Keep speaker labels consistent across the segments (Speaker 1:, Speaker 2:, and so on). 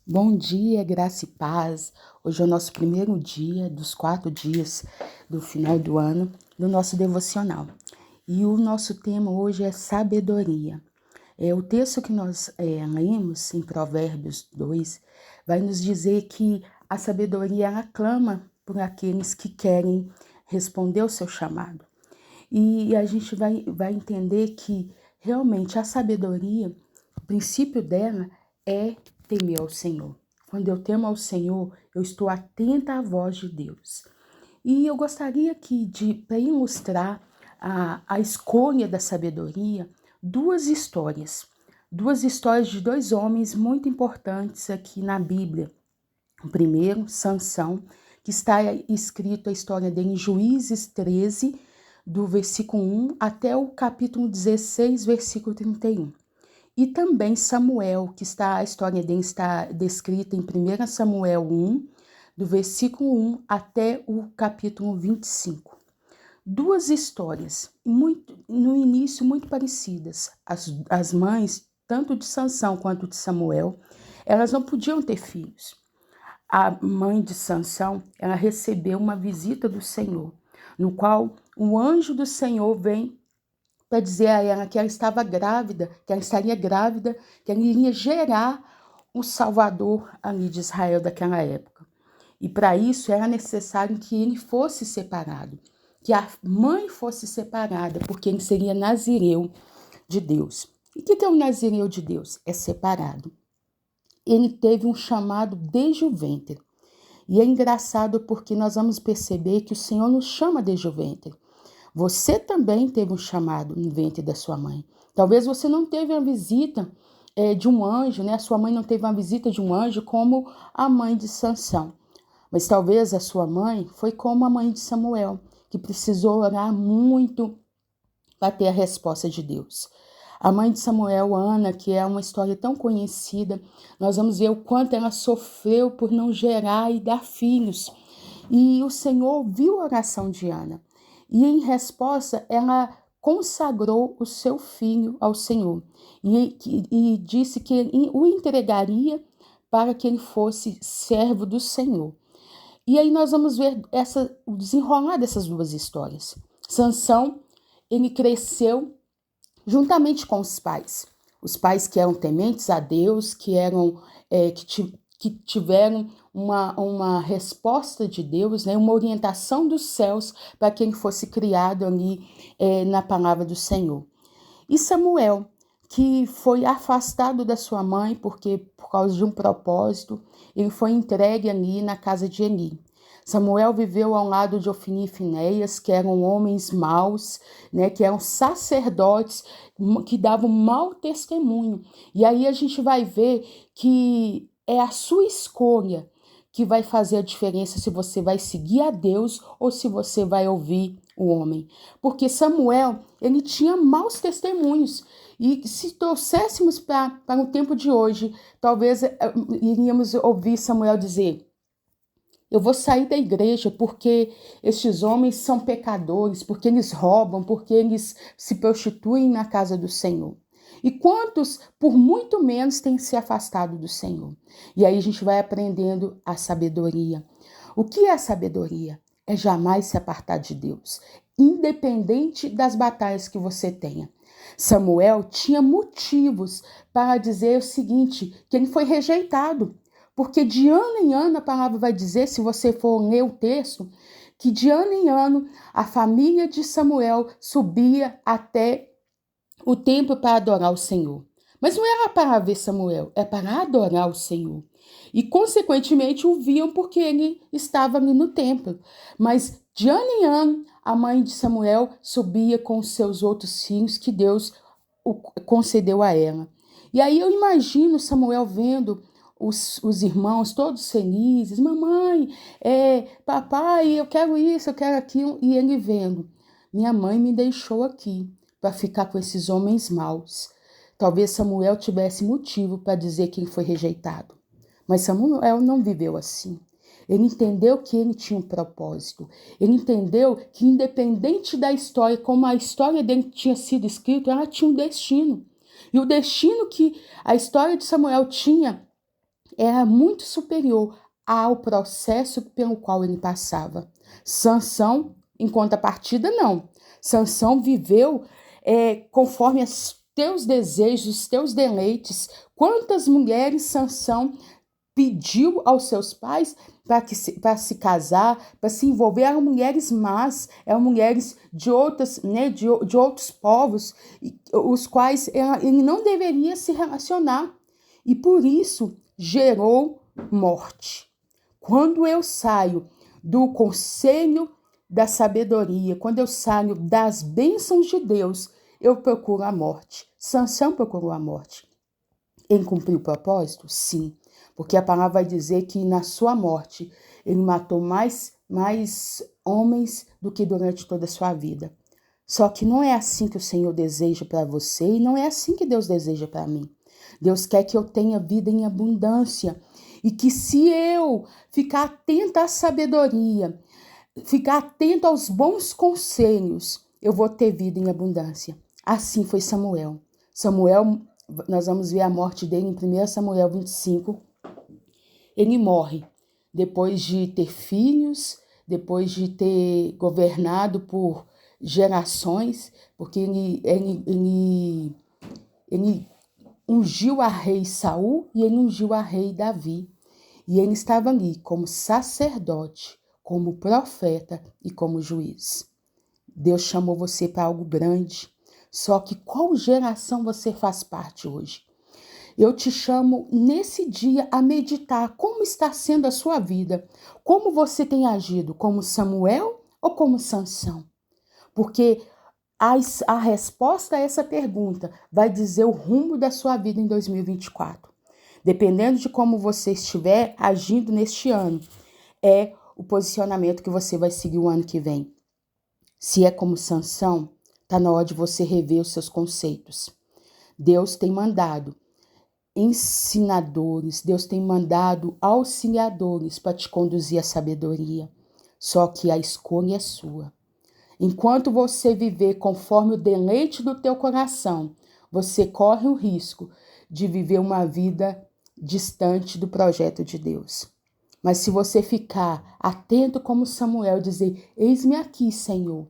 Speaker 1: Bom dia, graça e paz. Hoje é o nosso primeiro dia dos 4 dias do final do ano do nosso devocional. E o nosso tema hoje é sabedoria. O texto que nós lemos em Provérbios 2 vai nos dizer que a sabedoria ela clama por aqueles que querem responder ao seu chamado. E a gente vai entender que realmente a sabedoria, o princípio dela é temer ao Senhor. Quando eu temo ao Senhor, eu estou atenta à voz de Deus. E eu gostaria aqui para ilustrar a escolha da sabedoria, duas histórias de dois homens muito importantes aqui na Bíblia. O primeiro, Sansão, que está escrito a história dele em Juízes 13, do versículo 1 até o capítulo 16, versículo 31. E também Samuel, a história dele está descrita em 1 Samuel 1, do versículo 1 até o capítulo 25. Duas histórias, no início muito parecidas. As mães, tanto de Sansão quanto de Samuel, elas não podiam ter filhos. A mãe de Sansão, ela recebeu uma visita do Senhor, no qual o anjo do Senhor vem para dizer a ela que ela estava grávida, que ela estaria grávida, que ela iria gerar o Salvador ali de Israel daquela época. E para isso era necessário que ele fosse separado, que a mãe fosse separada, porque ele seria nazireu de Deus. E o que é um nazireu de Deus? É separado. Ele teve um chamado desde o ventre. E é engraçado porque nós vamos perceber que o Senhor nos chama desde o ventre. Você também teve um chamado no ventre da sua mãe. Talvez você não teve uma visita de um anjo, né? A sua mãe não teve uma visita de um anjo como a mãe de Sansão. Mas talvez a sua mãe foi como a mãe de Samuel, que precisou orar muito para ter a resposta de Deus. A mãe de Samuel, Ana, que é uma história tão conhecida, nós vamos ver o quanto ela sofreu por não gerar e dar filhos. E o Senhor ouviu a oração de Ana. E em resposta, ela consagrou o seu filho ao Senhor. E disse que ele o entregaria para que ele fosse servo do Senhor. E aí nós vamos ver o desenrolar dessas duas histórias. Sansão, ele cresceu juntamente com os pais que eram tementes a Deus, que tiveram uma resposta de Deus, né, uma orientação dos céus para que ele fosse criado ali na palavra do Senhor. E Samuel, que foi afastado da sua mãe por causa de um propósito, ele foi entregue ali na casa de Eli. Samuel viveu ao lado de Ofni e Finéias, que eram homens maus, né, que eram sacerdotes, que davam mau testemunho. E aí a gente vai ver que é a sua escolha que vai fazer a diferença se você vai seguir a Deus ou se você vai ouvir o homem. Porque Samuel, ele tinha maus testemunhos. E se trouxéssemos para o tempo de hoje, talvez iríamos ouvir Samuel dizer: eu vou sair da igreja porque estes homens são pecadores, porque eles roubam, porque eles se prostituem na casa do Senhor. E quantos, por muito menos, têm se afastado do Senhor? E aí a gente vai aprendendo a sabedoria. O que é a sabedoria? É jamais se apartar de Deus, independente das batalhas que você tenha. Samuel tinha motivos para dizer o seguinte, que ele foi rejeitado. Porque de ano em ano a palavra vai dizer, se você for ler o texto, que de ano em ano a família de Samuel subia até o templo para adorar o Senhor. Mas não era para ver Samuel, é para adorar o Senhor. E, consequentemente, o viam porque ele estava ali no templo. Mas, de ano em ano, a mãe de Samuel subia com os seus outros filhos que Deus concedeu a ela. E aí eu imagino Samuel vendo os irmãos todos felizes, mamãe, papai, eu quero isso, eu quero aquilo, e ele vendo, minha mãe me deixou aqui para ficar com esses homens maus. Talvez Samuel tivesse motivo para dizer que ele foi rejeitado, mas Samuel não viveu assim. Ele entendeu que ele tinha um propósito. Ele entendeu que, independente da história, como a história dele tinha sido escrita, ela tinha um destino. E o destino que a história de Samuel tinha era muito superior ao processo pelo qual ele passava. Sansão, em contrapartida, não. Sansão viveu conforme os teus desejos, os teus deleites. Quantas mulheres Sansão pediu aos seus pais para se casar, para se envolver? Eram mulheres más, eram mulheres de outras, né, de outros povos, os quais ele não deveria se relacionar. E por isso gerou morte. Quando eu saio do conselho da sabedoria, quando eu saio das bênçãos de Deus, eu procuro a morte. Sansão procurou a morte. Ele cumpriu o propósito? Sim. Porque a palavra vai dizer que na sua morte ele matou mais homens do que durante toda a sua vida. Só que não é assim que o Senhor deseja para você e não é assim que Deus deseja para mim. Deus quer que eu tenha vida em abundância e que se eu ficar atenta à sabedoria, ficar atento aos bons conselhos, eu vou ter vida em abundância. Assim foi Samuel. Samuel, nós vamos ver a morte dele em 1 Samuel 25. Ele morre depois de ter filhos, depois de ter governado por gerações, porque ele ungiu a rei Saul e ele ungiu a rei Davi. E ele estava ali como sacerdote, como profeta e como juiz. Deus chamou você para algo grande. Só que qual geração você faz parte hoje? Eu te chamo nesse dia a meditar como está sendo a sua vida. Como você tem agido, como Samuel ou como Sansão? Porque a resposta a essa pergunta vai dizer o rumo da sua vida em 2024. Dependendo de como você estiver agindo neste ano, é o posicionamento que você vai seguir o ano que vem. Se é como Sansão, está na hora de você rever os seus conceitos. Deus tem mandado ensinadores, Deus tem mandado auxiliadores para te conduzir à sabedoria. Só que a escolha é sua. Enquanto você viver conforme o deleite do teu coração, você corre o risco de viver uma vida distante do projeto de Deus. Mas se você ficar atento como Samuel, dizer, eis-me aqui, Senhor,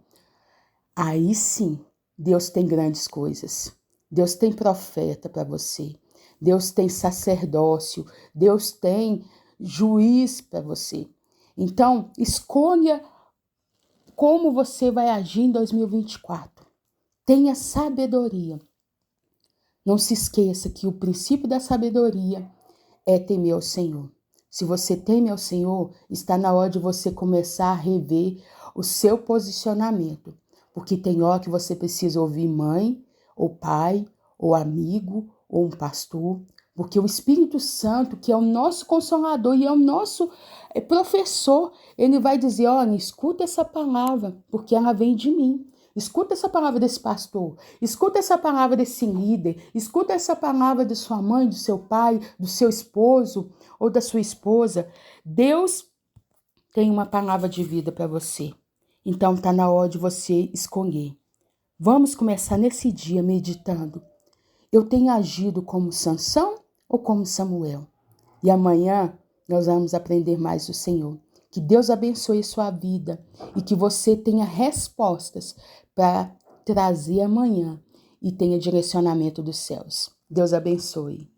Speaker 1: aí sim, Deus tem grandes coisas. Deus tem profeta para você. Deus tem sacerdócio. Deus tem juiz para você. Então, escolha como você vai agir em 2024. Tenha sabedoria. Não se esqueça que o princípio da sabedoria é temer ao Senhor. Se você teme ao Senhor, está na hora de você começar a rever o seu posicionamento. Porque tem hora que você precisa ouvir mãe, ou pai, ou amigo, ou um pastor. Porque o Espírito Santo, que é o nosso consolador e é o nosso professor, ele vai dizer, olha, escuta essa palavra, porque ela vem de mim. Escuta essa palavra desse pastor, escuta essa palavra desse líder, escuta essa palavra de sua mãe, do seu pai, do seu esposo ou da sua esposa. Deus tem uma palavra de vida para você. Então está na hora de você escolher. Vamos começar nesse dia meditando. Eu tenho agido como Sansão ou como Samuel? E amanhã nós vamos aprender mais do Senhor. Que Deus abençoe sua vida e que você tenha respostas para trazer amanhã e tenha direcionamento dos céus. Deus abençoe.